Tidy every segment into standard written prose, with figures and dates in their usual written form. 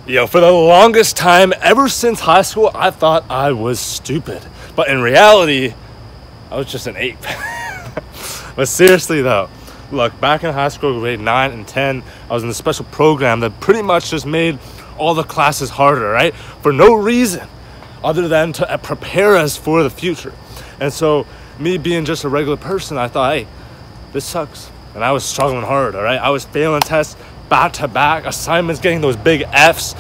For the longest time, ever since high school, I thought I was stupid. But in reality, I was just an ape. But seriously though, look, back in high school, grade 9 and 10, I was in a special program that pretty much just made all the classes harder, right? For no reason other than to prepare us for the future. And so me being just a regular person, I thought, hey, this sucks. And I was struggling hard, all right? I was failing tests back to back, assignments getting those big F's,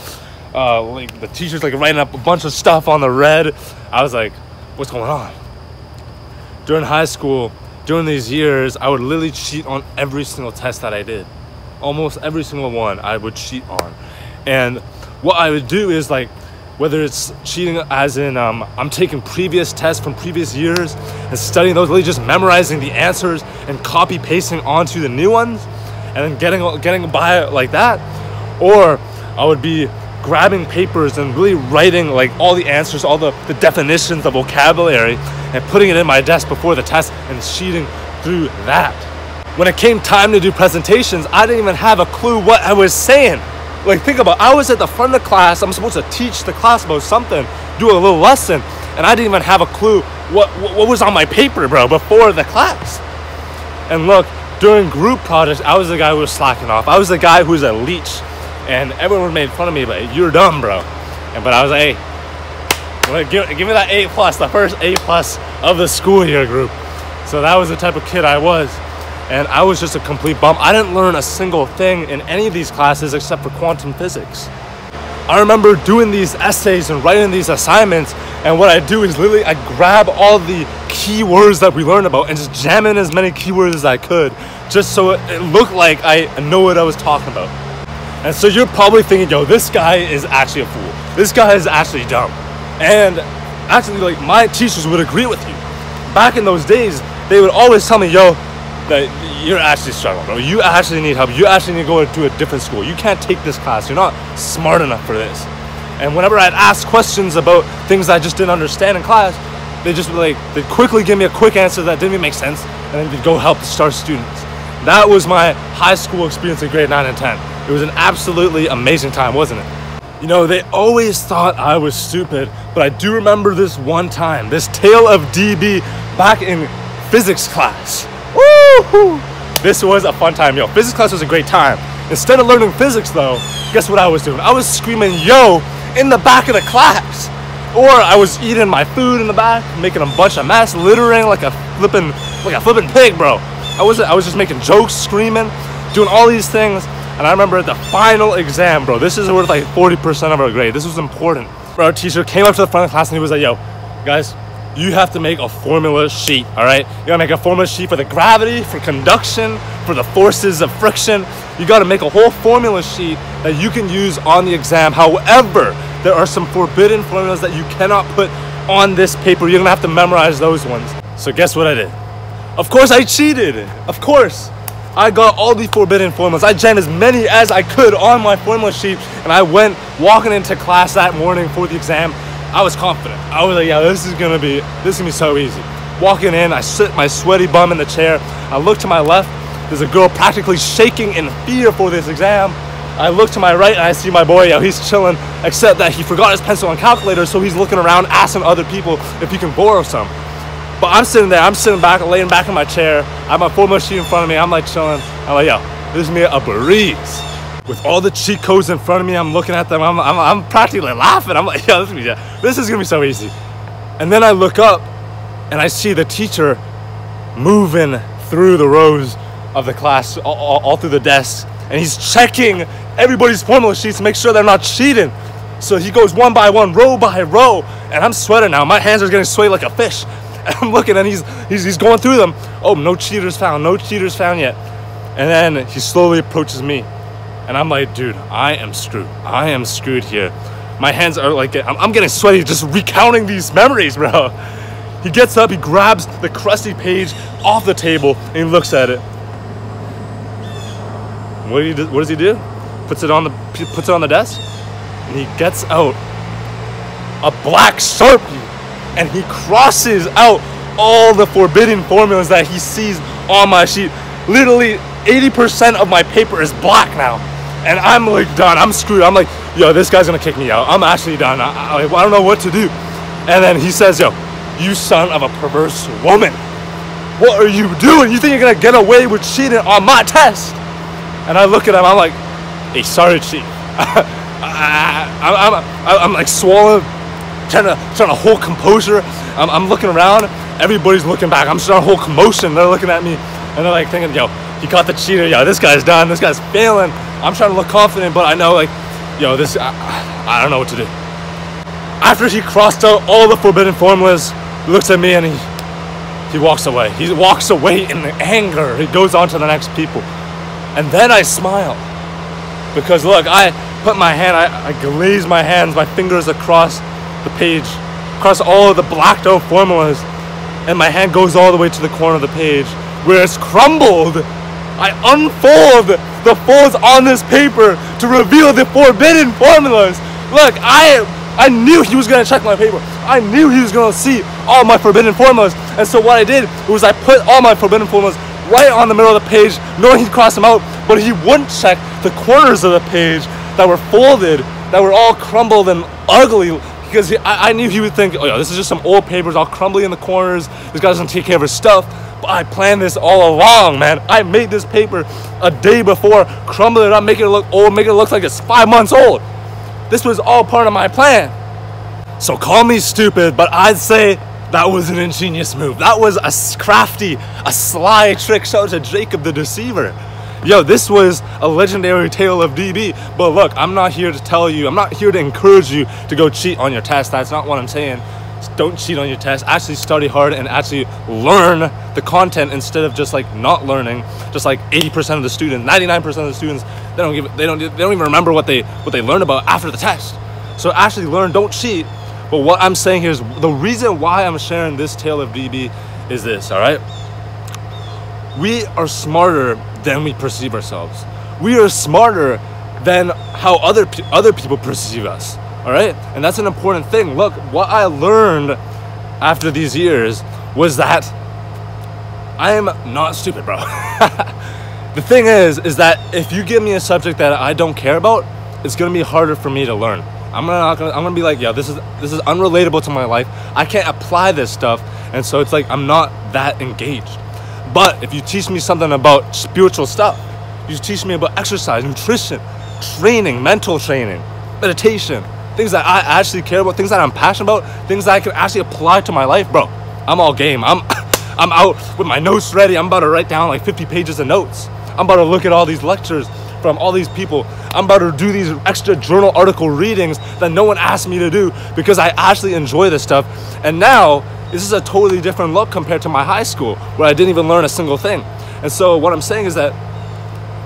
like the teachers like writing up a bunch of stuff on the red. I was like, what's going on? During high school, during these years, I would literally cheat on every single test that I did. Almost every single one I would cheat on. And what I would do is, like, whether it's cheating as in I'm taking previous tests from previous years and studying those, really just memorizing the answers and copy pasting onto the new ones and then getting by like that. Or I would be grabbing papers and really writing like all the answers, all the definitions, the vocabulary, and putting it in my desk before the test and cheating through that. When it came time to do presentations, I didn't even have a clue what I was saying. Like, think about it. I was at the front of the class. I'm supposed to teach the class about something, do a little lesson, and I didn't even have a clue what was on my paper, bro, before the class. And look, during group projects, I was the guy who was slacking off. I was the guy who was a leech, and everyone made fun of me, but you're dumb, bro. But I was like, hey, give me that A+, the first A+ of the school year group. So that was the type of kid I was. And I was just a complete bum. I didn't learn a single thing in any of these classes except for quantum physics. I remember doing these essays and writing these assignments, and what I do is literally I grab all the keywords that we learned about and just jam in as many keywords as I could, just so it looked like I know what I was talking about. And so you're probably thinking, yo, this guy is actually a fool. This guy is actually dumb. And actually, like, my teachers would agree with you. Back in those days, they would always tell me, yo, that you're actually struggling, bro. You actually need help. You actually need to go to a different school. You can't take this class. You're not smart enough for this. And whenever I'd ask questions about things I just didn't understand in class, they'd quickly give me a quick answer that didn't even make sense, and then they'd go help the STAR students. That was my high school experience in grade 9 and 10. It was an absolutely amazing time, wasn't it? They always thought I was stupid, but I do remember this one time, this Tale of D.B. back in physics class. Woo! This was a fun time, yo. Physics class was a great time. Instead of learning physics, though, guess what I was doing? I was screaming, yo, in the back of the class. Or I was eating my food in the back, making a bunch of mess, littering like a flipping pig, bro. I was just making jokes, screaming, doing all these things. And I remember at the final exam, bro, this is worth like 40% of our grade. This was important. Our teacher came up to the front of the class and he was like, yo, guys, you have to make a formula sheet, all right? You gotta make a formula sheet for the gravity, for conduction, for the forces of friction. You gotta make a whole formula sheet that you can use on the exam. However, there are some forbidden formulas that you cannot put on this paper. You're gonna have to memorize those ones. So guess what I did? Of course I cheated, of course. I got all the forbidden formulas. I jammed as many as I could on my formula sheet, and I went walking into class that morning for the exam. I was confident. I was like, yeah, this is gonna be so easy. Walking in, I sit my sweaty bum in the chair. I look to my left, there's a girl practically shaking in fear for this exam. I look to my right and I see my boy, yo, he's chilling, except that he forgot his pencil and calculator, so he's looking around asking other people if he can borrow some. But I'm sitting there, laying back in my chair. I have my formula sheet in front of me, I'm like chilling. I'm like, yo, this is me a breeze. With all the cheat codes in front of me, I'm looking at them, I'm practically laughing. I'm like, yo, this is gonna be so easy. And then I look up and I see the teacher moving through the rows of the class, all through the desks, and he's checking everybody's formula sheets to make sure they're not cheating. So he goes one by one, row by row, and I'm sweating now. My hands are getting sweaty like a fish. And I'm looking and he's going through them. Oh, no cheaters found yet. And then he slowly approaches me. And I'm like, dude, I am screwed here. My hands are like, I'm getting sweaty just recounting these memories, bro. He gets up, he grabs the crusty page off the table, and he looks at it. What does he do? Puts it on the desk, and he gets out a black Sharpie, and he crosses out all the forbidden formulas that he sees on my sheet. Literally 80% of my paper is black now. And I'm like done, I'm screwed. I'm like, yo, this guy's gonna kick me out. I'm actually done. I don't know what to do. And then he says, yo, you son of a perverse woman, what are you doing? You think you're gonna get away with cheating on my test? And I look at him, I'm like, hey, sorry, chief. I'm like swollen, trying to hold composure. I'm looking around, everybody's looking back. I'm starting to hold commotion. They're looking at me and they're like thinking, yo, he caught the cheater. Yo, this guy's done. This guy's failing. I'm trying to look confident, but I know, like, yo, this, I don't know what to do. After he crossed out all the forbidden formulas, he looks at me and he walks away. He walks away in anger. He goes on to the next people. And then I smile. Because look, I put my hand, I glaze my hands, my fingers across the page, across all of the blacked out formulas. And my hand goes all the way to the corner of the page where it's crumbled. I unfold the folds on this paper to reveal the forbidden formulas. Look, I knew he was gonna check my paper. I knew he was gonna see all my forbidden formulas. And so what I did was I put all my forbidden formulas right on the middle of the page, knowing he'd cross them out, but he wouldn't check the corners of the page that were folded, that were all crumbled and ugly, because I knew he would think, oh yeah, this is just some old papers all crumbly in the corners. This guy doesn't take care of his stuff. But I planned this all along, man. I made this paper a day before, crumble it up, make it look old, make it look like it's 5 months old. This was all part of my plan. So call me stupid, but I'd say that was an ingenious move. That was a crafty, a sly trick. Shout out to Jacob the Deceiver. Yo, this was a legendary Tale of D.B. But look, I'm not here to tell you, I'm not here to encourage you to go cheat on your test. That's not what I'm saying. Don't cheat on your test. Actually study hard and actually learn the content instead of just like not learning. Just like 80% of the students, 99% of the students, they don't even remember what they learned about after the test. So actually learn, don't cheat. But what I'm saying here is the reason why I'm sharing this Tale of D.B. is this, all right? We are smarter than we perceive ourselves. We are smarter than how other people perceive us, all right? And that's an important thing. Look, what I learned after these years was that I am not stupid, bro. The thing is that if you give me a subject that I don't care about, it's gonna be harder for me to learn. I'm gonna be like, yeah, this is unrelatable to my life. I can't apply this stuff, and so it's like I'm not that engaged. But if you teach me something about spiritual stuff, you teach me about exercise, nutrition, training, mental training, meditation, things that I actually care about, things that I'm passionate about, things that I can actually apply to my life, bro, I'm all game. I'm out with my notes ready. I'm about to write down like 50 pages of notes. I'm about to look at all these lectures from all these people. I'm about to do these extra journal article readings that no one asked me to do because I actually enjoy this stuff. And now this is a totally different look compared to my high school where I didn't even learn a single thing. And so what I'm saying is that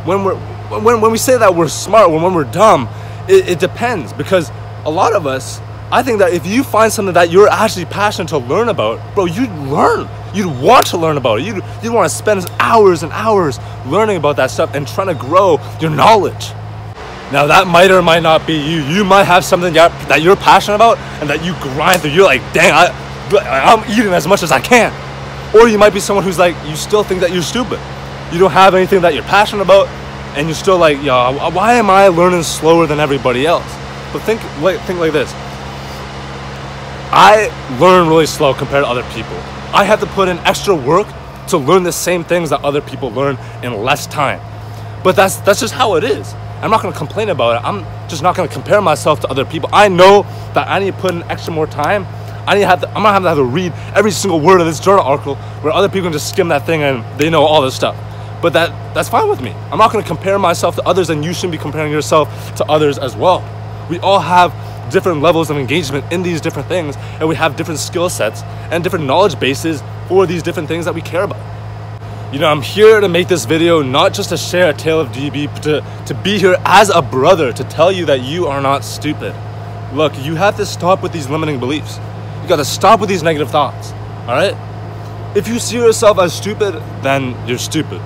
when we say that we're smart, when we're dumb, it depends, because a lot of us, I think that if you find something that you're actually passionate to learn about, bro, you'd learn. You'd want to learn about it. You'd want to spend hours and hours learning about that stuff and trying to grow your knowledge. Now that might or might not be you. You might have something that you're passionate about and that you grind through. You're like, dang, I'm eating as much as I can. Or you might be someone who's like, you still think that you're stupid. You don't have anything that you're passionate about, and you're still like, yo, why am I learning slower than everybody else? But think like this. I learn really slow compared to other people. I have to put in extra work to learn the same things that other people learn in less time. But that's just how it is. I'm not going to complain about it. I'm just not going to compare myself to other people. I know that I need to put in extra more time. I'm not going to have to read every single word of this journal article where other people can just skim that thing and they know all this stuff. But that's fine with me. I'm not going to compare myself to others, and you shouldn't be comparing yourself to others as well. We all have different levels of engagement in these different things, and we have different skill sets and different knowledge bases for these different things that we care about. You know, I'm here to make this video not just to share a tale of DB, but to be here as a brother to tell you that you are not stupid. Look, you have to stop with these limiting beliefs. You got to stop with these negative thoughts, all right? If you see yourself as stupid, then you're stupid.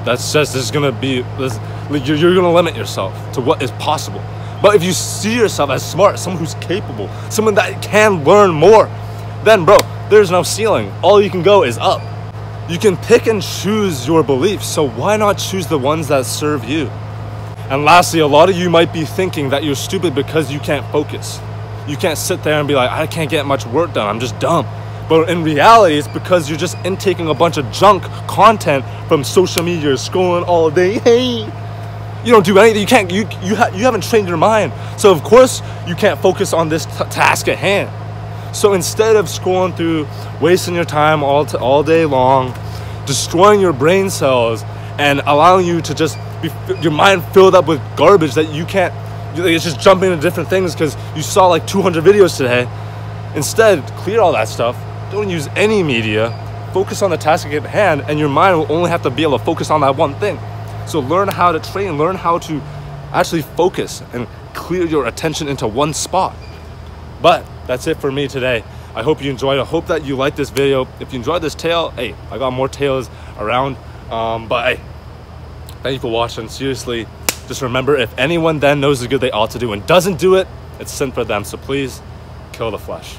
That's just, you're gonna limit yourself to what is possible. But if you see yourself as smart, someone who's capable, someone that can learn more, then bro, there's no ceiling. All you can go is up. You can pick and choose your beliefs, so why not choose the ones that serve you? And lastly, a lot of you might be thinking that you're stupid because you can't focus. You can't sit there and be like, I can't get much work done, I'm just dumb. But in reality, it's because you're just intaking a bunch of junk content from social media, scrolling all day. Hey, you don't do anything. You can't. You haven't trained your mind. So of course you can't focus on this task at hand. So instead of scrolling through, wasting your time all day long, destroying your brain cells, and allowing you to just be your mind filled up with garbage that you can't. It's just jumping into different things because you saw like 200 videos today. Instead, clear all that stuff. Don't use any media. Focus on the task at hand, and your mind will only have to be able to focus on that one thing. So learn how to train, learn how to actually focus and clear your attention into one spot. But that's it for me today. I hope you enjoyed it. I hope that you liked this video. If you enjoyed this tale, hey, I got more tales around. But hey, thank you for watching. Seriously, just remember, if anyone then knows the good they ought to do and doesn't do it, it's sin for them. So please kill the flesh.